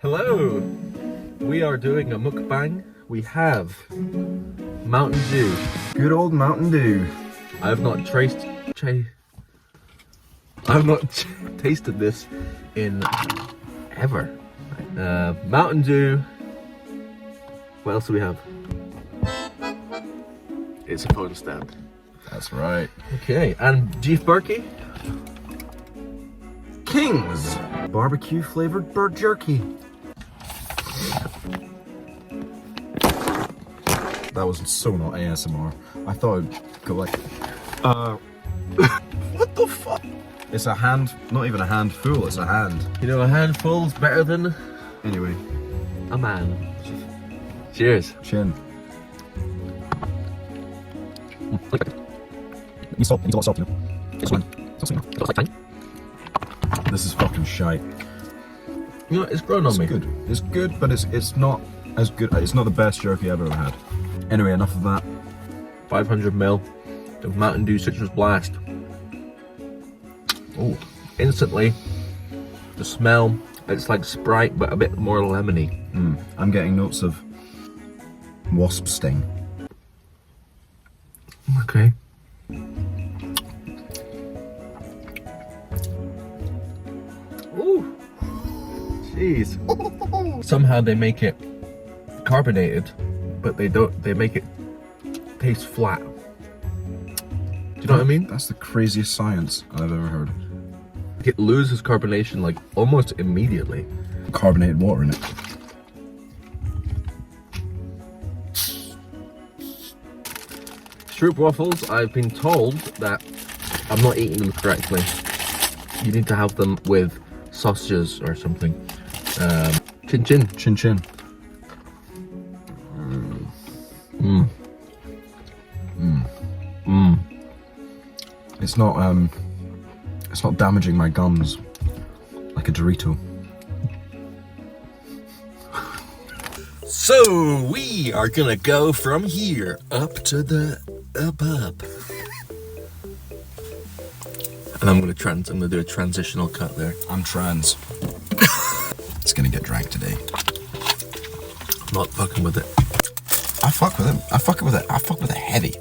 Hello! We are doing a mukbang. We have Mountain Dew. Good old Mountain Dew. I have not tasted this in ever. Mountain Dew. What else do we have? It's a phone stand. That's right. Okay, and Beef Berkey. King's barbecue flavored bird jerky. That was so not ASMR. I thought it'd go like, what the fuck? It's a hand, not even a handful, it's a hand. You know, a handful's better than Anyway. a man. Cheers. Chin. Needs salt, needs a lot of salt, you know. It's fine. It's fine. This is fucking shite. You know, it's grown on me. It's good. It's good, but it's not as good. It's not the best jerky I've ever had. Anyway, enough of that. 500ml of Mountain Dew Citrus Blast. Oh, Instantly, the smell, it's like Sprite, but a bit more lemony. I'm getting notes of wasp sting. Okay. Ooh. Jeez. Somehow they make it carbonated, but they don't. They make it taste flat. Do you know what I mean? That's the craziest science I've ever heard. It loses carbonation like almost immediately. Carbonated water in it. Stroop waffles, I've been told that I'm not eating them correctly. You need to have them with sausages or something. Chin chin. Chin chin. It's not damaging my gums like a Dorito. So we are gonna go from here up to the above. And I'm gonna do a transitional cut there. I'm trans. It's gonna get drank today. I'm not fucking with it. I fuck with it. I fuck with it. I fuck with it heavy.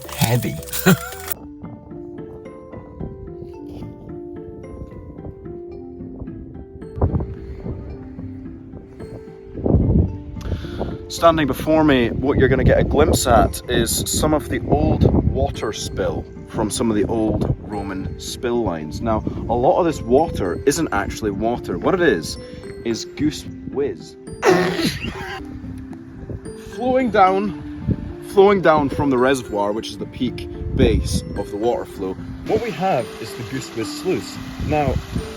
Heavy. Standing before me, what you're going to get a glimpse at is some of the old water spill from some of the old Roman spill lines. Now, a lot of this water isn't actually water. What it is goose whiz. flowing down from the reservoir, which is the peak base of the water flow. What we have is the goose whiz sluice. Now,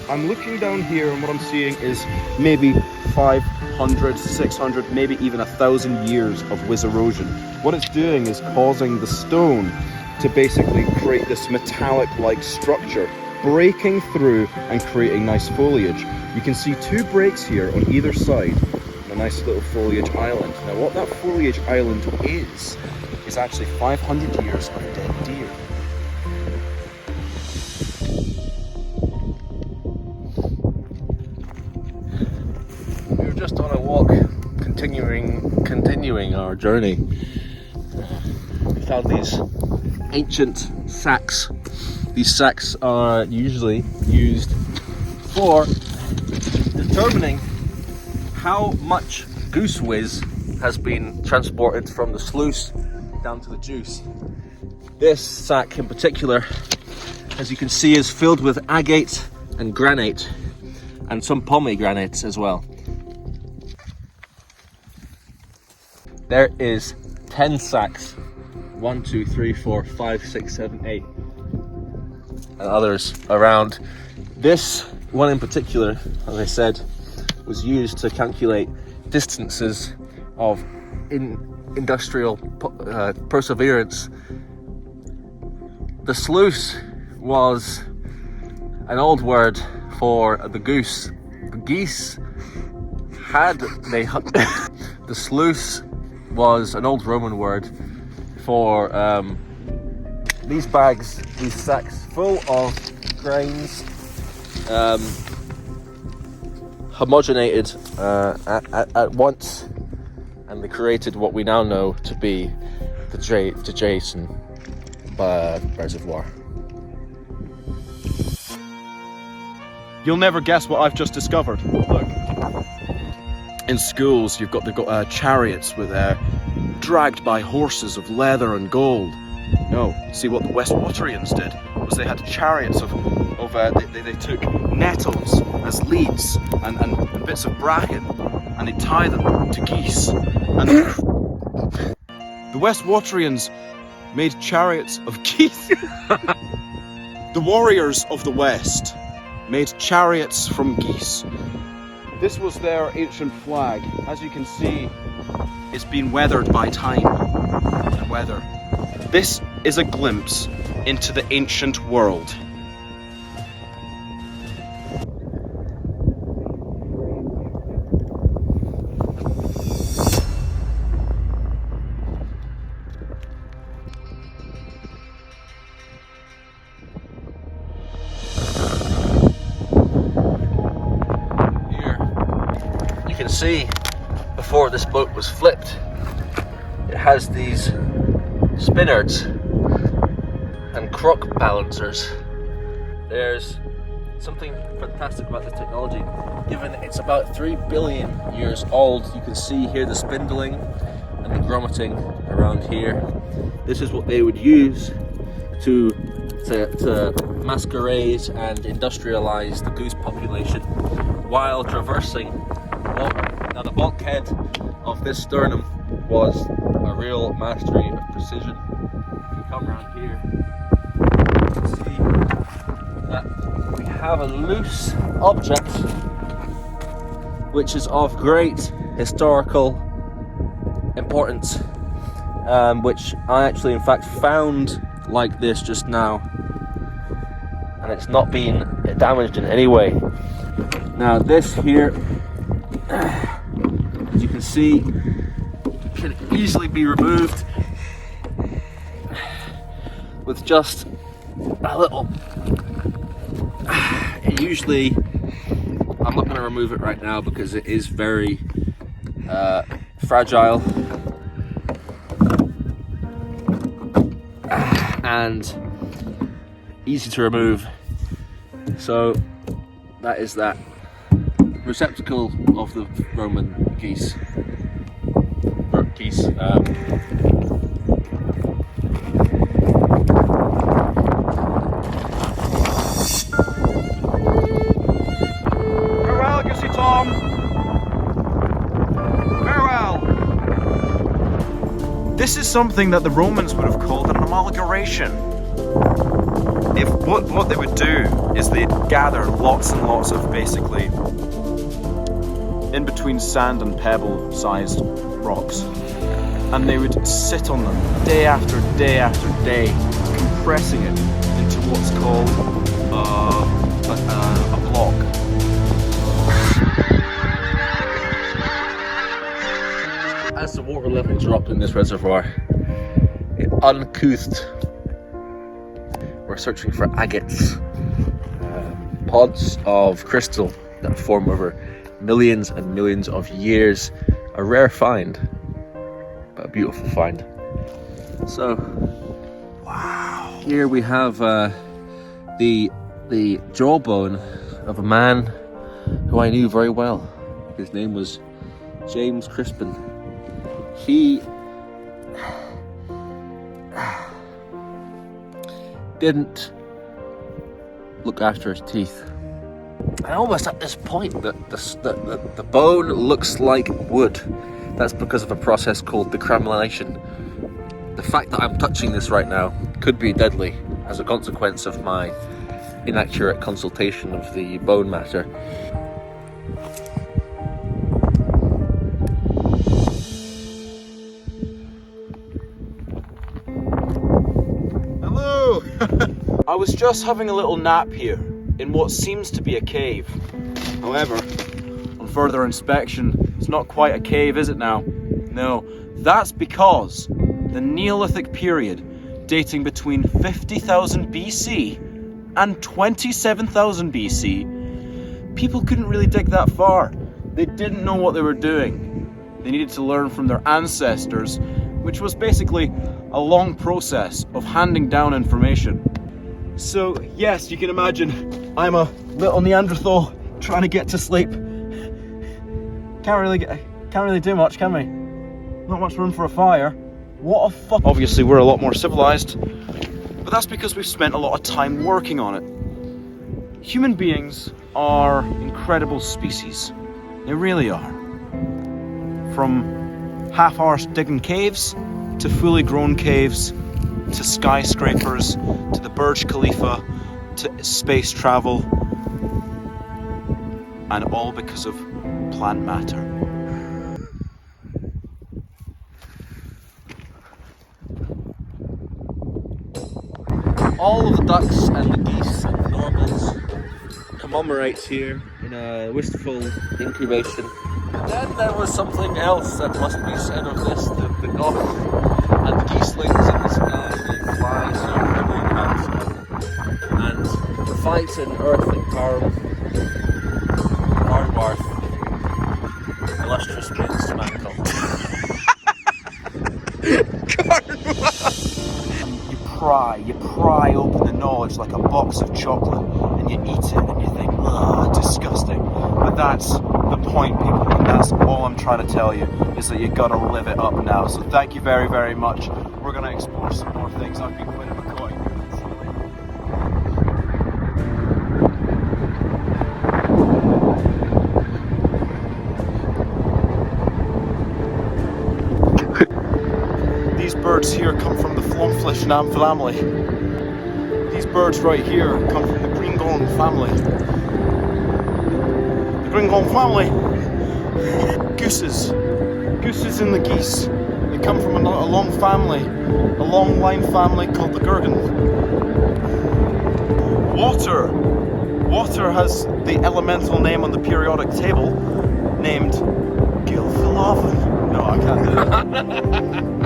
I'm looking down here and what I'm seeing is maybe 500, 600, maybe even 1,000 years of whiz erosion. What it's doing is causing the stone to basically create this metallic-like structure, breaking through and creating nice foliage. You can see two breaks here on either side, a nice little foliage island. Now what that foliage island is actually 500 years of dead deer. We were just on a walk, continuing our journey. We found these ancient sacks. These sacks are usually used for determining how much goose whiz has been transported from the sluice down to the juice. This sack in particular, as you can see, is filled with agate and granite and some pomegranates as well. There is 10 sacks, 1, 2, 3, 4, 5, 6, 7, 8, and others around. This one in particular, as I said, was used to calculate distances of industrial perseverance. The sluice was an old word for the goose. The geese had the sluice was an old Roman word for these bags, these sacks full of grains, homogenated at once, and they created what we now know to be the Jason reservoir. You'll never guess what I've just discovered. Look. In schools, they've got chariots with dragged by horses of leather and gold. No, see what the Westwaterians did was they had chariots they took nettles as leads and bits of bracken, and they tie them to geese. And the Westwaterians made chariots of geese. The warriors of the West made chariots from geese. This was their ancient flag. As you can see, it's been weathered by time and weather. This is a glimpse into the ancient world. You can see before this boat was flipped, it has these spinnards and crock balancers. There's something fantastic about this technology. Given it's about 3 billion years old, you can see here the spindling and the grommeting around here. This is what they would use to masquerade and industrialize the goose population while traversing. Now the bulkhead of this sternum was a real mastery of precision. If you come around here, you can see that we have a loose object which is of great historical importance, which I actually in fact found like this just now, and it's not been damaged in any way. Now this here, as you can see, can easily be removed with just a little. Usually, I'm not going to remove it right now because it is very fragile and easy to remove. So that is that receptacle of the Roman geese. Farewell, Goosey Tom. Farewell. This is something that the Romans would have called an amalgamation. If what they would do is they'd gather lots and lots of basically in between sand and pebble sized rocks, and they would sit on them day after day after day, compressing it into what's called a block. As the water level dropped in this reservoir, it uncouthed. We're searching for agates, pods of crystal that form over millions and millions of years. A rare find, but a beautiful find. So, wow! Here we have the jawbone of a man who I knew very well. His name was James Crispin. He didn't look after his teeth. And almost at this point, the bone looks like wood. That's because of a process called decremelation. The fact that I'm touching this right now could be deadly as a consequence of my inaccurate consultation of the bone matter. Hello! I was just having a little nap here in what seems to be a cave. However, on further inspection, it's not quite a cave, is it now? No, that's because the Neolithic period, dating between 50,000 BC and 27,000 BC, people couldn't really dig that far. They didn't know what they were doing. They needed to learn from their ancestors, which was basically a long process of handing down information. So yes, you can imagine I'm a little Neanderthal trying to get to sleep. Can't really do much, can we? Not much room for a fire. What a fuck. Obviously we're a lot more civilized, but that's because we've spent a lot of time working on it. Human beings are incredible species. They really are. From half-arsed digging caves, to fully grown caves, to skyscrapers, to the Burj Khalifa, to space travel, and all because of plant matter. All of the ducks and the geese and the normals commemorates here in a wistful incubation. Then there was something else that must be said of this, the goth and the geeslings in the sky, they fly so incredibly fast and fight in earth and Carnwarth, illustrious Prince Mantle. You pry open the knowledge like a box of chocolate and you eat it and you think, ugh, disgusting. But that's the point, people, and that's all I'm trying to tell you, is that you gotta live it up now. So thank you very, very much. We're gonna explore some more things. I've been Quinten McCoy. These birds here come from the Flomflishnam family. These birds right here come from the Gringong family. The Gringong family. Gooses. Gooses and the geese. They come from a long family. A long line family called the Gurgan. Water. Water has the elemental name on the periodic table named Gilfilovan. No, I can't do that.